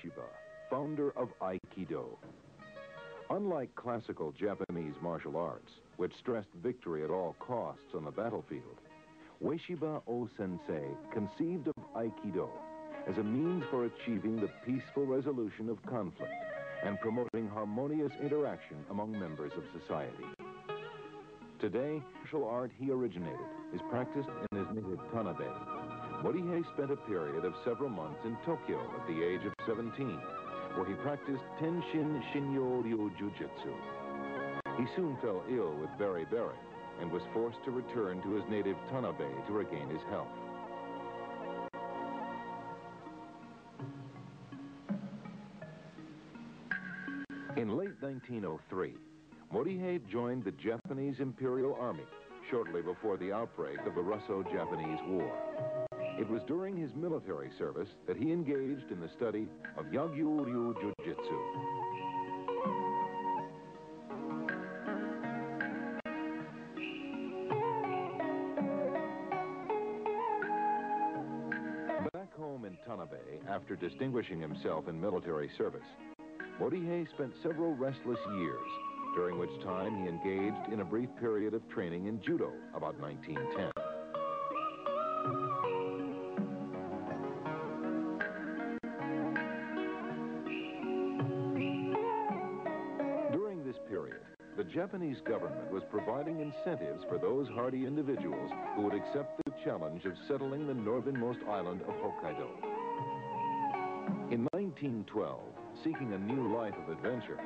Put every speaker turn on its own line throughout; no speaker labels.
Ueshiba, founder of Aikido. Unlike classical Japanese martial arts, which stressed victory at all costs on the battlefield, Ueshiba O-sensei conceived of Aikido as a means for achieving the peaceful resolution of conflict and promoting harmonious interaction among members of society. Today, martial art he originated is practiced in his native Tanabe. Morihei spent a period of several months in Tokyo at the age of 17, where he practiced Tenshin Shinyo-ryu Jiu-Jitsu. He soon fell ill with beriberi and was forced to return to his native Tanabe to regain his health. In late 1903, Morihei joined the Japanese Imperial Army shortly before the outbreak of the Russo-Japanese War. It was during his military service that he engaged in the study of Yagyu-ryu Jiu-Jitsu. Back home in Tanabe, after distinguishing himself in military service, Morihei spent several restless years, during which time he engaged in a brief period of training in judo about 1910. During this period, the Japanese government was providing incentives for those hardy individuals who would accept the challenge of settling the northernmost island of Hokkaido. In 1912, seeking a new life of adventure,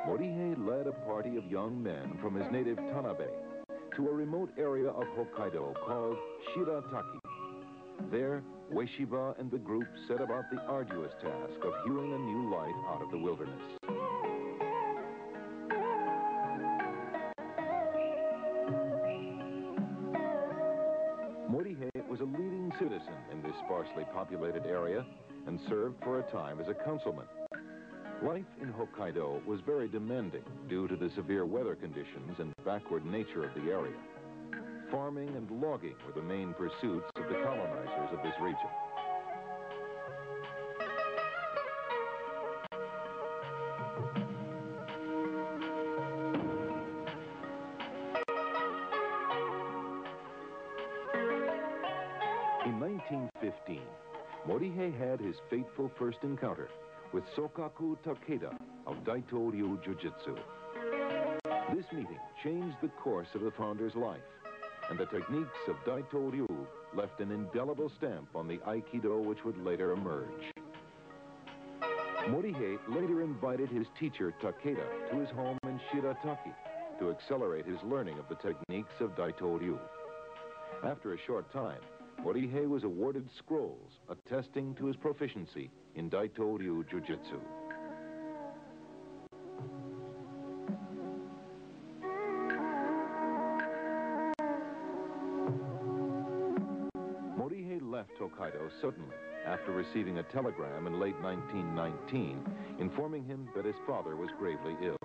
Morihei led a party of young men from his native Tanabe to a remote area of Hokkaido called Shirataki. There, Ueshiba and the group set about the arduous task of hewing a new life out of the wilderness. Morihei was a leading citizen in this sparsely populated area and served for a time as a councilman. Life in Hokkaido was very demanding due to the severe weather conditions and backward nature of the area. Farming and logging were the main pursuits of the colonizers of this region. In 1915, Morihei had his fateful first encounter with Sokaku Takeda of Daito-ryu Jiu-Jitsu. This meeting changed the course of the founder's life, and the techniques of Daito-ryu left an indelible stamp on the Aikido which would later emerge. Morihei later invited his teacher Takeda to his home in Shirataki to accelerate his learning of the techniques of Daito-ryu. After a short time, Morihei was awarded scrolls attesting to his proficiency in Daito-ryu Jiu-Jitsu. Morihei left Hokkaido suddenly after receiving a telegram in late 1919 informing him that his father was gravely ill.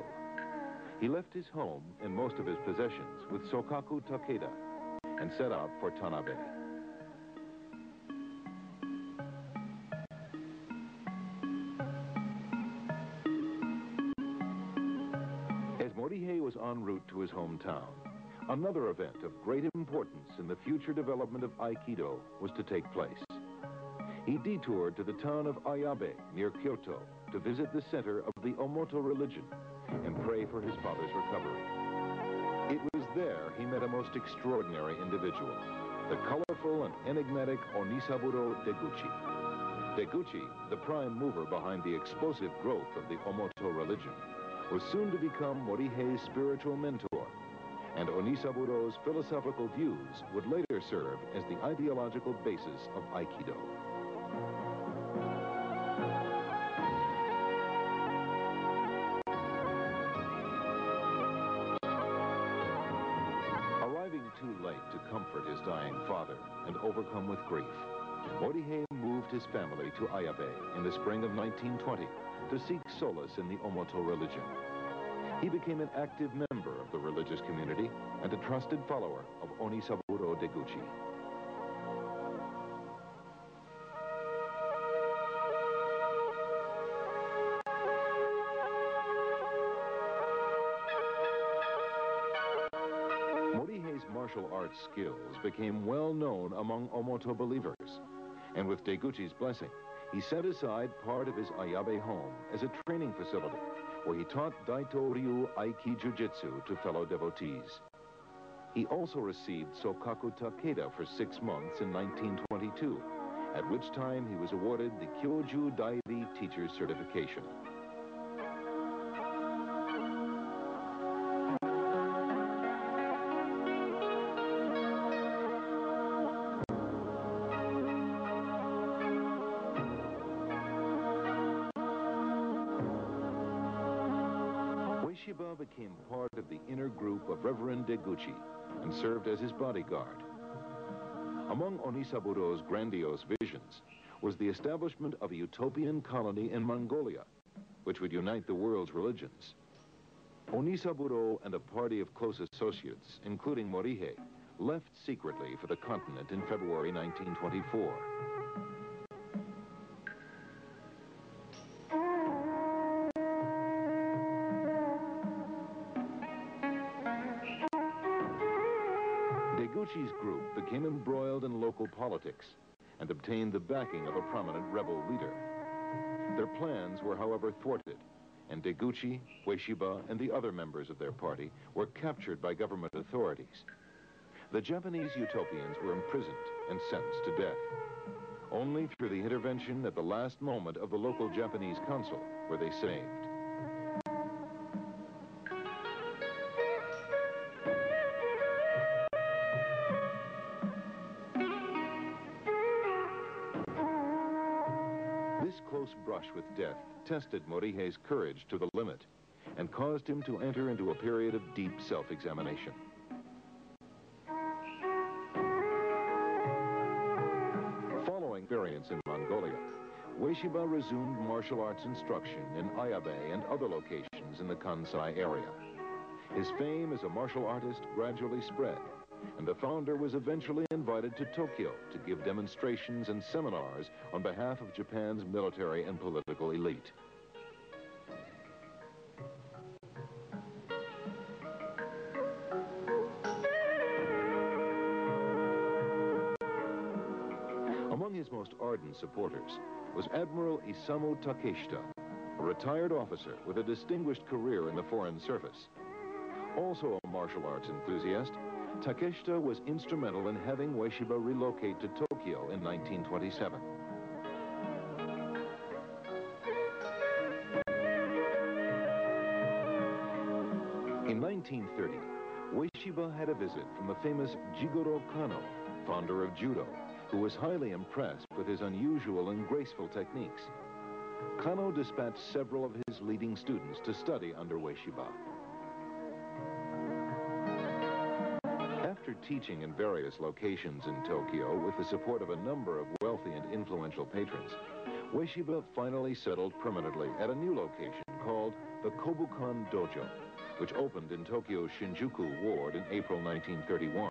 He left his home and most of his possessions with Sokaku Takeda and set out for Tanabe. Morihei was en route to his hometown. Another event of great importance in the future development of Aikido was to take place. He detoured to the town of Ayabe near Kyoto to visit the center of the Omoto religion and pray for his father's recovery. It was there he met a most extraordinary individual, the colorful and enigmatic Onisaburo Deguchi. Deguchi, the prime mover behind the explosive growth of the Omoto religion, was soon to become Morihei's spiritual mentor, and Onisaburo's philosophical views would later serve as the ideological basis of Aikido. Arriving too late to comfort his dying father and overcome with grief, Morihei moved his family to Ayabe in the spring of 1920 to seek solace in the Omoto religion. He became an active member of the religious community and a trusted follower of Onisaburo Deguchi. martial arts skills became well known among Omoto believers. And with Deguchi's blessing, he set aside part of his Ayabe home as a training facility where he taught Daito Ryu Aiki Jiu-Jitsu to fellow devotees. He also received Sokaku Takeda for 6 months in 1922, at which time he was awarded the Kyoju Dairi Teacher's Certification. Ueshiba became part of the inner group of Reverend Deguchi and served as his bodyguard. Among Onisaburo's grandiose visions was the establishment of a utopian colony in Mongolia, which would unite the world's religions. Onisaburo and a party of close associates, including Morihei, left secretly for the continent in February 1924. Deguchi's group became embroiled in local politics and obtained the backing of a prominent rebel leader. Their plans were, however, thwarted, and Deguchi, Ueshiba, and the other members of their party were captured by government authorities. The Japanese utopians were imprisoned and sentenced to death. Only through the intervention at the last moment of the local Japanese consul were they saved. This close brush with death tested Morihei's courage to the limit and caused him to enter into a period of deep self-examination. Following experience in Mongolia, Ueshiba resumed martial arts instruction in Ayabe and other locations in the Kansai area. His fame as a martial artist gradually spread, and the founder was eventually invited to Tokyo to give demonstrations and seminars on behalf of Japan's military and political elite. Among his most ardent supporters was Admiral Isamu Takeshita, a retired officer with a distinguished career in the Foreign Service. Also a martial arts enthusiast, Takeshita was instrumental in having Ueshiba relocate to Tokyo in 1927. In 1930, Ueshiba had a visit from the famous Jigoro Kano, founder of judo, who was highly impressed with his unusual and graceful techniques. Kano dispatched several of his leading students to study under Ueshiba. After teaching in various locations in Tokyo with the support of a number of wealthy and influential patrons, Ueshiba finally settled permanently at a new location called the Kobukan Dojo, which opened in Tokyo's Shinjuku ward in April 1931.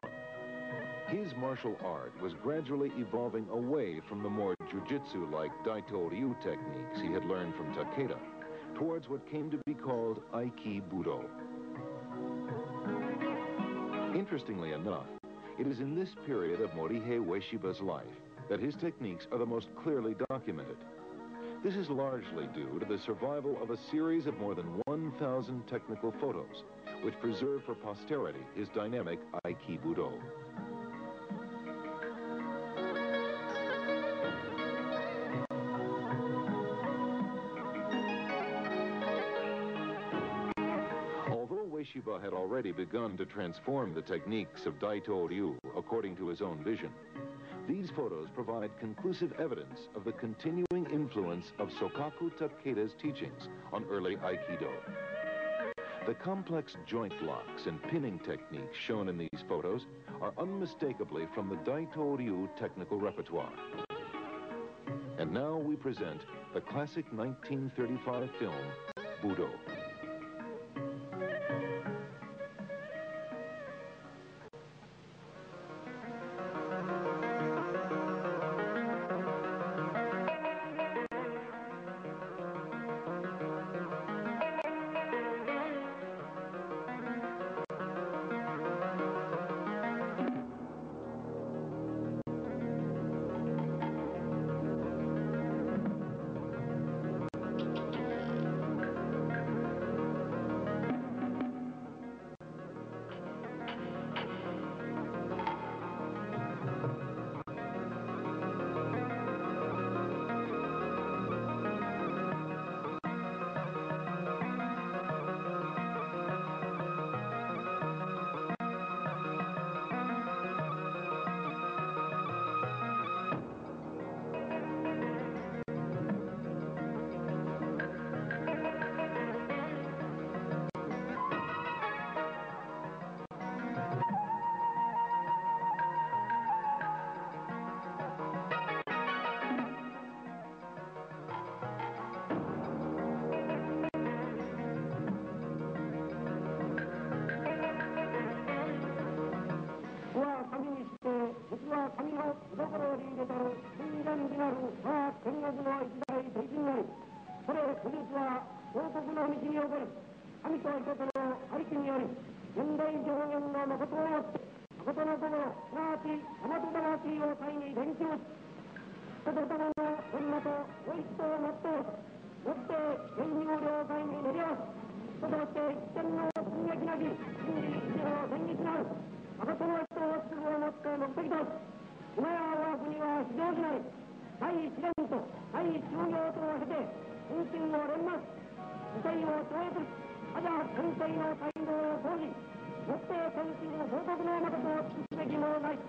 His martial art was gradually evolving away from the more jiu-jitsu-like Daito Ryu techniques he had learned from Takeda, towards what came to be called Aikido. Interestingly enough, it is in this period of Morihei Ueshiba's life that his techniques are the most clearly documented. This is largely due to the survival of a series of more than 1,000 technical photos, which preserve for posterity his dynamic Aikido. Ueshiba had already begun to transform the techniques of Daito Ryu according to his own vision. These photos provide conclusive evidence of the continuing influence of Sokaku Takeda's teachings on early Aikido. The complex joint locks and pinning techniques shown in these photos are unmistakably from the Daito Ryu technical repertoire. And now we present the classic 1935 film, Budo.
心を入れたる信玄になる我が天国の一大敵になり、それ古術は王国の道におこり、神と人との愛知により、現代上限の誠をもって、誠の心、すなわち大和魂を祭に伝承し、人と共の女とお一とを全うし、よって現有領海に練り合わせ、人として一点の進撃なき真理一条戦日なる、誠の人を秩序をもって目的とし、今や我が国は非常しない、対試練と対修行とを経て、運賃を連末、時勢を超越し、アジャ天帝の才能を講じ、よって天地の報告の誠を尽くすべきものなり。